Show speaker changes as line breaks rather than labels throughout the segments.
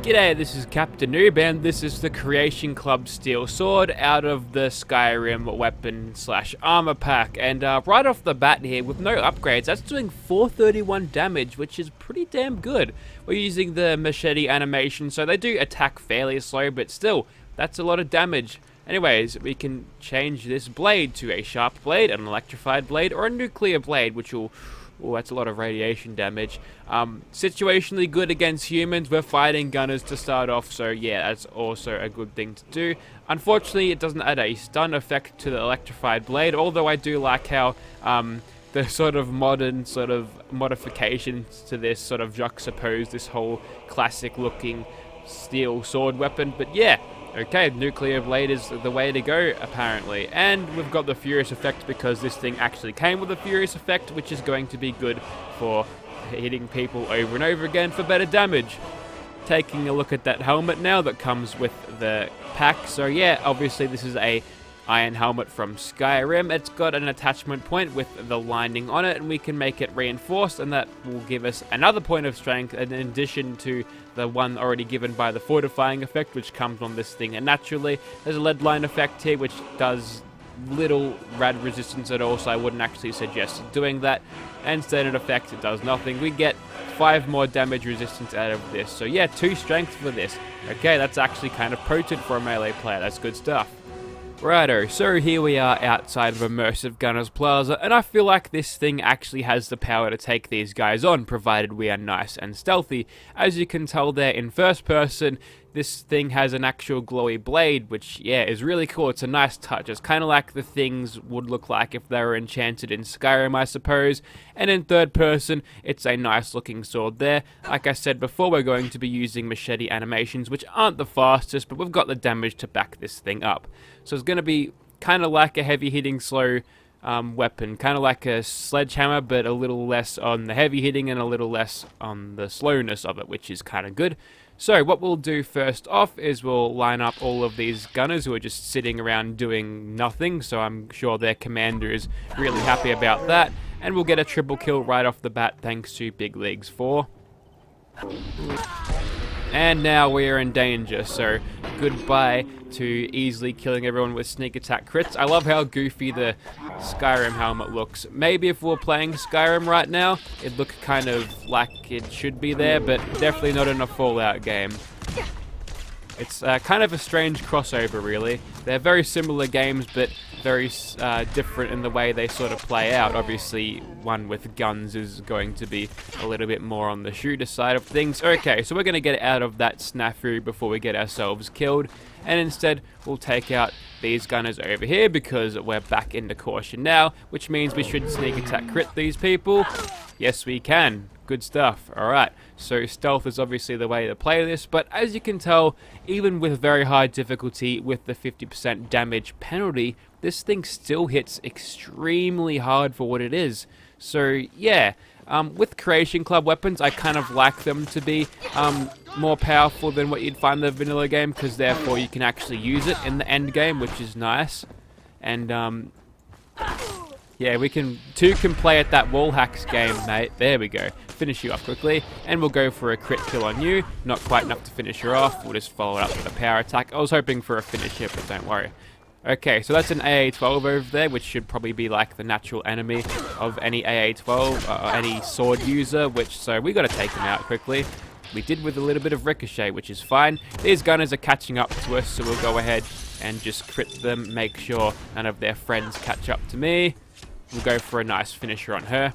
G'day, this is Captain Noob, and this is the Creation Club Steel Sword out of the Skyrim weapon / armor pack. And right off the bat here, with no upgrades, that's doing 431 damage, which is pretty damn good. We're using the machete animation, so they do attack fairly slow, but still, that's a lot of damage. Anyways, we can change this blade to a sharp blade, an electrified blade, or a nuclear blade, which will... Oh, that's a lot of radiation damage. Situationally good against humans. We're fighting gunners to start off, so yeah, that's also a good thing to do. Unfortunately, it doesn't add a stun effect to the electrified blade, although I do like how the sort of modern sort of modifications to this sort of juxtapose this whole classic looking steel sword weapon. But yeah, okay, nuclear blade is the way to go, apparently. And we've got the Furious effect because this thing actually came with a Furious effect, which is going to be good for hitting people over and over again for better damage. Taking a look at that helmet now that comes with the pack. So yeah, obviously this is a iron helmet from Skyrim. It's got an attachment point with the lining on it, and we can make it reinforced, and that will give us another point of strength in addition to the one already given by the fortifying effect, which comes on this thing. And naturally, there's a lead line effect here, which does little rad resistance at all, so I wouldn't actually suggest doing that. And standard effect, it does nothing. We get 5 more damage resistance out of this. So yeah, 2 strength for this. Okay, that's actually kind of potent for a melee player. That's good stuff. Righto, so here we are outside of Immersive Gunners Plaza, and I feel like this thing actually has the power to take these guys on, provided we are nice and stealthy. As you can tell there in first person, this thing has an actual glowy blade, which, yeah, is really cool. It's a nice touch. It's kind of like the things would look like if they were enchanted in Skyrim, I suppose. And in third person, it's a nice looking sword there. Like I said before, we're going to be using machete animations, which aren't the fastest, but we've got the damage to back this thing up. So it's going to be kind of like a heavy hitting slow weapon, kind of like a sledgehammer, but a little less on the heavy hitting and a little less on the slowness of it, which is kind of good. So what we'll do first off is we'll line up all of these gunners who are just sitting around doing nothing, so I'm sure their commander is really happy about that, and we'll get a triple kill right off the bat thanks to Big Leagues 4. And now we are in danger, so goodbye to easily killing everyone with sneak attack crits. I love how goofy the Skyrim helmet looks. Maybe if we were playing Skyrim right now, it'd look kind of like it should be there, but definitely not in a Fallout game. It's kind of a strange crossover, really. They're very similar games, but very different in the way they sort of play out. Obviously, one with guns is going to be a little bit more on the shooter side of things. Okay, so we're going to get out of that snafu before we get ourselves killed. And instead, we'll take out these gunners over here because we're back into caution now, which means we should sneak attack crit these people. Yes, we can. Good stuff. Alright, so stealth is obviously the way to play this, but as you can tell, even with very high difficulty with the 50% damage penalty, this thing still hits extremely hard for what it is. So yeah, with Creation Club weapons, I kind of like them to be more powerful than what you'd find in the vanilla game, because therefore you can actually use it in the end game, which is nice. And yeah, two can play at that wall hacks game, mate. There we go. Finish you off quickly, and we'll go for a crit kill on you. Not quite enough to finish her off. We'll just follow it up with a power attack. I was hoping for a finish here, but don't worry. Okay, so that's an AA-12 over there, which should probably be like the natural enemy of any AA-12 or any sword user, so we got to take them out quickly. We did with a little bit of ricochet, which is fine. These gunners are catching up to us, so we'll go ahead and just crit them, make sure none of their friends catch up to me. We'll go for a nice finisher on her.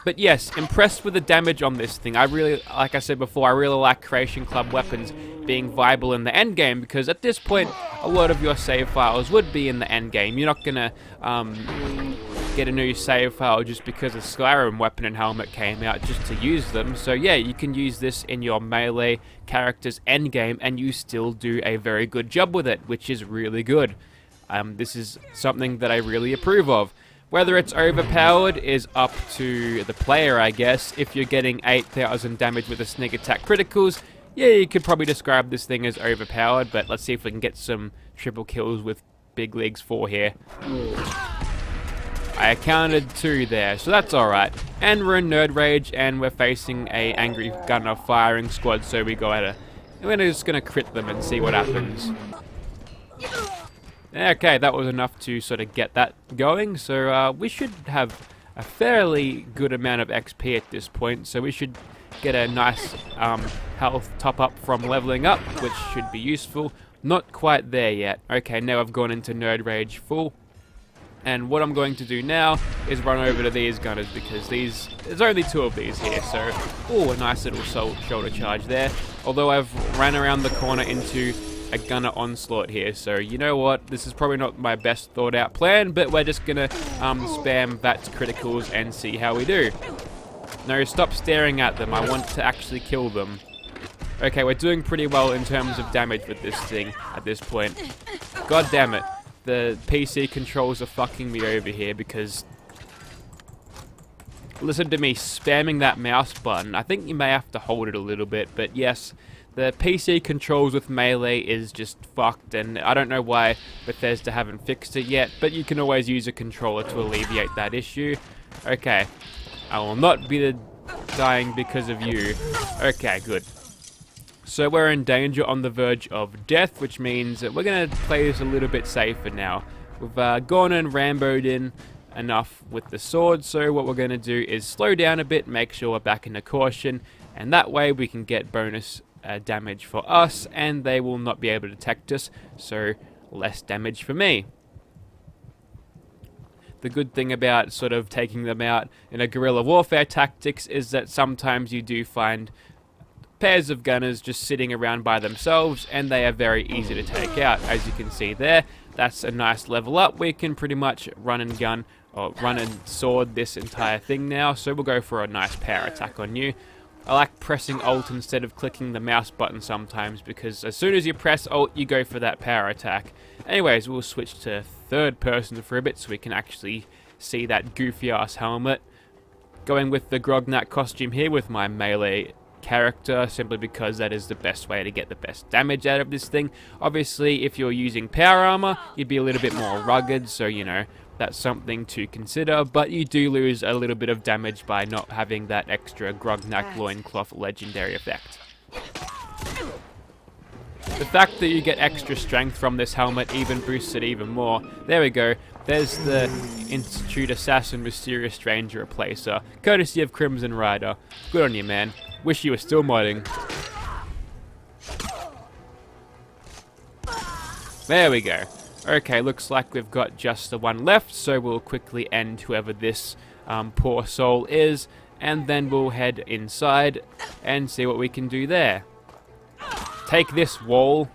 But yes, impressed with the damage on this thing. Like I said before, I really like Creation Club weapons being viable in the end game, because at this point, a lot of your save files would be in the end game. You're not gonna get a new save file just because a Skyrim weapon and helmet came out just to use them. So yeah, you can use this in your melee character's end game, and you still do a very good job with it, which is really good. This is something that I really approve of. Whether it's overpowered is up to the player, I guess. If you're getting 8,000 damage with the sneak attack criticals, yeah, you could probably describe this thing as overpowered, but let's see if we can get some triple kills with Big Leagues 4 here. I counted 2 there, so that's alright. And we're in Nerd Rage, and we're facing a angry gunner firing squad, so we're just gonna crit them and see what happens. Okay, that was enough to sort of get that going, so we should have a fairly good amount of XP at this point, so we should get a nice health top up from leveling up, which should be useful. Not quite there yet. Okay, now I've gone into Nerd Rage full. And what I'm going to do now is run over to these gunners, because there's only 2 of these here, so, oh, a nice little shoulder charge there. Although I've ran around the corner into a gunner onslaught here, so you know what, this is probably not my best thought out plan, but we're just gonna spam VATS criticals and see how we do. No, stop staring at them, I want to actually kill them. Okay, we're doing pretty well in terms of damage with this thing at this point. God damn it. The PC controls are fucking me over here because... Listen to me spamming that mouse button. I think you may have to hold it a little bit, but yes, the PC controls with melee is just fucked, and I don't know why Bethesda haven't fixed it yet, but you can always use a controller to alleviate that issue. Okay, I will not be dying because of you. Okay, good. So we're in danger, on the verge of death, which means that we're going to play this a little bit safer now. We've gone and Rambo'd in enough with the sword, so what we're going to do is slow down a bit, make sure we're back into caution, and that way we can get bonus damage for us, and they will not be able to detect us, so less damage for me. The good thing about sort of taking them out in a guerrilla warfare tactics is that sometimes you do find pairs of gunners just sitting around by themselves, and they are very easy to take out. As you can see there, that's a nice level up. We can pretty much run and gun, or run and sword this entire thing now, so we'll go for a nice power attack on you. I like pressing Alt instead of clicking the mouse button sometimes, because as soon as you press Alt, you go for that power attack. Anyways, we'll switch to third person for a bit so we can actually see that goofy ass helmet. Going with the Grognak costume here with my melee character, simply because that is the best way to get the best damage out of this thing. Obviously, if you're using power armor, you'd be a little bit more rugged, so you know, that's something to consider, but you do lose a little bit of damage by not having that extra Grognak loincloth legendary effect. The fact that you get extra strength from this helmet even boosts it even more. There we go. There's the Institute Assassin Mysterious Stranger Replacer, courtesy of Crimson Rider. Good on you, man. Wish you were still modding. There we go. Okay, looks like we've got just the one left, so we'll quickly end whoever this poor soul is, and then we'll head inside and see what we can do there. Take this, wall.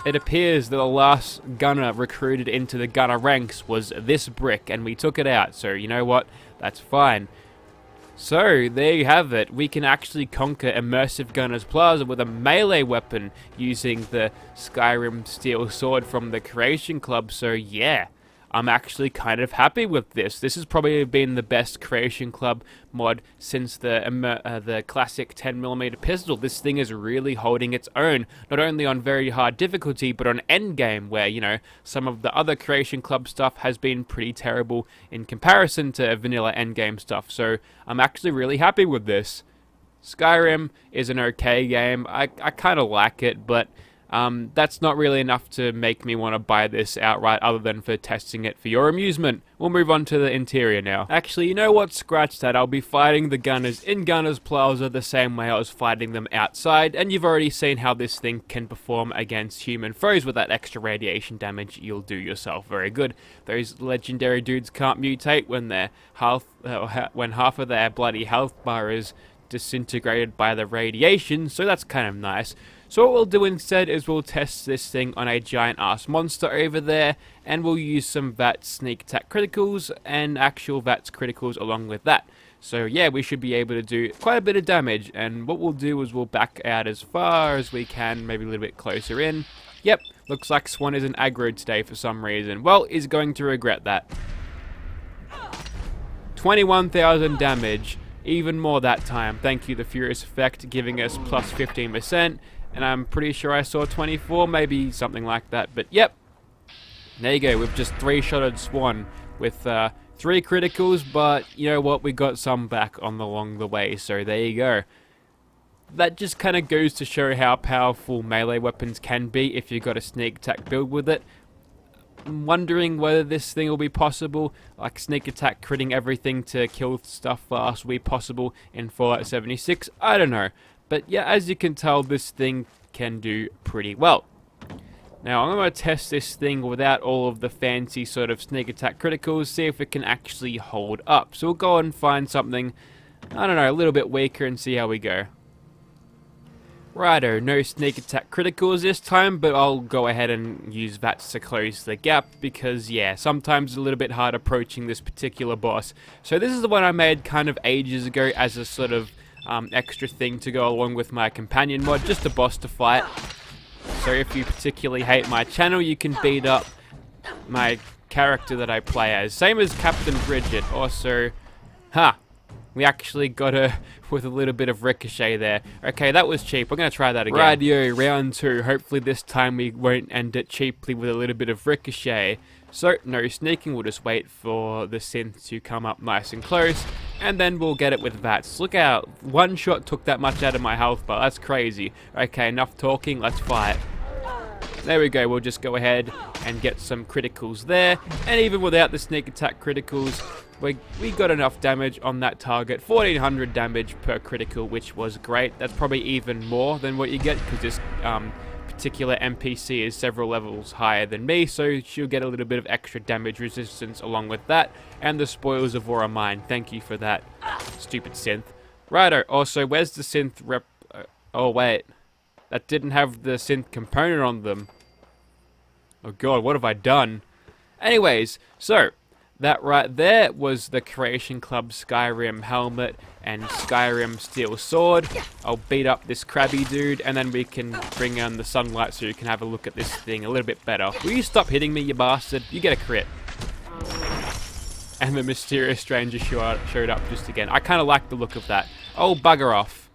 It appears that the last gunner recruited into the gunner ranks was this brick, and we took it out, so you know what? That's fine. So, there you have it. We can actually conquer Immersive Gunner's Plaza with a melee weapon using the Skyrim steel sword from the Creation Club, so yeah. I'm actually kind of happy with this. This has probably been the best Creation Club mod since the classic 10mm pistol. This thing is really holding its own, not only on very hard difficulty, but on endgame, where, you know, some of the other Creation Club stuff has been pretty terrible in comparison to vanilla endgame stuff. So I'm actually really happy with this. Skyrim is an okay game. I kind of like it, but that's not really enough to make me want to buy this outright, other than for testing it for your amusement. We'll move on to the interior now. Actually, you know what? Scratch that. I'll be fighting the gunners in Gunner's Plaza the same way I was fighting them outside, and you've already seen how this thing can perform against human foes with that extra radiation damage you'll do yourself. Very good. Those legendary dudes can't mutate when their when half of their bloody health bar is disintegrated by the radiation, so that's kind of nice. So what we'll do instead is we'll test this thing on a giant ass monster over there, and we'll use some VATS sneak attack criticals and actual VATS criticals along with that. So yeah, we should be able to do quite a bit of damage, and what we'll do is we'll back out as far as we can, maybe a little bit closer in. Yep, looks like Swan isn't aggroed today for some reason. Well, he's going to regret that. 21,000 damage, even more that time. Thank you, the Furious Effect, giving us plus 15%. And I'm pretty sure I saw 24, maybe something like that. But yep, there you go. We've just three-shotted Swan with 3 criticals, but you know what, we got some back along the way, so there you go. That just kind of goes to show how powerful melee weapons can be if you've got a sneak attack build with it. I'm wondering whether this thing will be possible, like sneak attack critting everything to kill stuff fast will be possible in Fallout 76, I don't know. But yeah, as you can tell, this thing can do pretty well. Now I'm going to test this thing without all of the fancy sort of sneak attack criticals, see if it can actually hold up. So we'll go and find something, I don't know, a little bit weaker and see how we go. Righto, no sneak attack criticals this time, but I'll go ahead and use that to close the gap because, yeah, sometimes it's a little bit hard approaching this particular boss. So this is the one I made kind of ages ago as a sort of extra thing to go along with my companion mod, just a boss to fight. So if you particularly hate my channel, you can beat up my character that I play as. Same as Captain Bridget. Also, we actually got her with a little bit of ricochet there. Okay, that was cheap. We're going to try that again. Radio, round 2. Hopefully this time we won't end it cheaply with a little bit of ricochet. So, no sneaking. We'll just wait for the synth to come up nice and close. And then we'll get it with VATS. Look out. One shot took that much out of my health bar. That's crazy. Okay, enough talking. Let's fight. There we go. We'll just go ahead and get some criticals there. And even without the sneak attack criticals, we got enough damage on that target. 1400 damage per critical, which was great. That's probably even more than what you get because this particular NPC is several levels higher than me, so she'll get a little bit of extra damage resistance along with that. And the spoils of war are mine. Thank you for that, stupid synth. Righto. Also, where's the synth rep? Oh wait, that didn't have the synth component on them. Oh god, what have I done? Anyways, so that right there was the Creation Club Skyrim helmet and Skyrim steel sword. I'll beat up this crabby dude and then we can bring on the sunlight so you can have a look at this thing a little bit better. Will you stop hitting me, you bastard? You get a crit. And the mysterious stranger showed up just again. I kind of like the look of that. Oh, bugger off.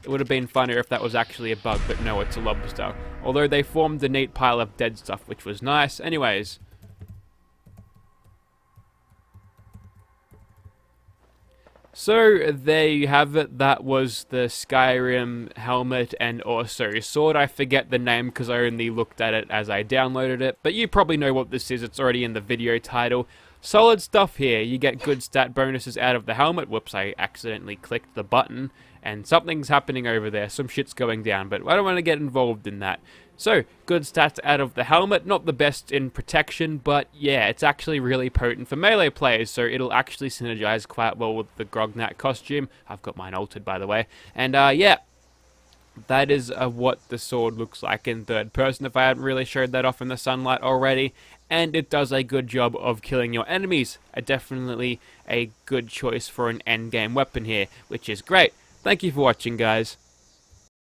It would have been funnier if that was actually a bug, but no, it's a lobster. Although they formed a neat pile of dead stuff, which was nice. Anyways. So there you have it. That was the Skyrim helmet and also sword. I forget the name because I only looked at it as I downloaded it, but you probably know what this is. It's already in the video title. Solid stuff here. You get good stat bonuses out of the helmet. Whoops, I accidentally clicked the button and something's happening over there. Some shit's going down, but I don't want to get involved in that. So, good stats out of the helmet. Not the best in protection, but yeah, it's actually really potent for melee players, so it'll actually synergize quite well with the Grognat costume. I've got mine altered, by the way. And yeah, that is what the sword looks like in third person, if I hadn't really showed that off in the sunlight already. And it does a good job of killing your enemies. Definitely a good choice for an endgame weapon here, which is great. Thank you for watching, guys.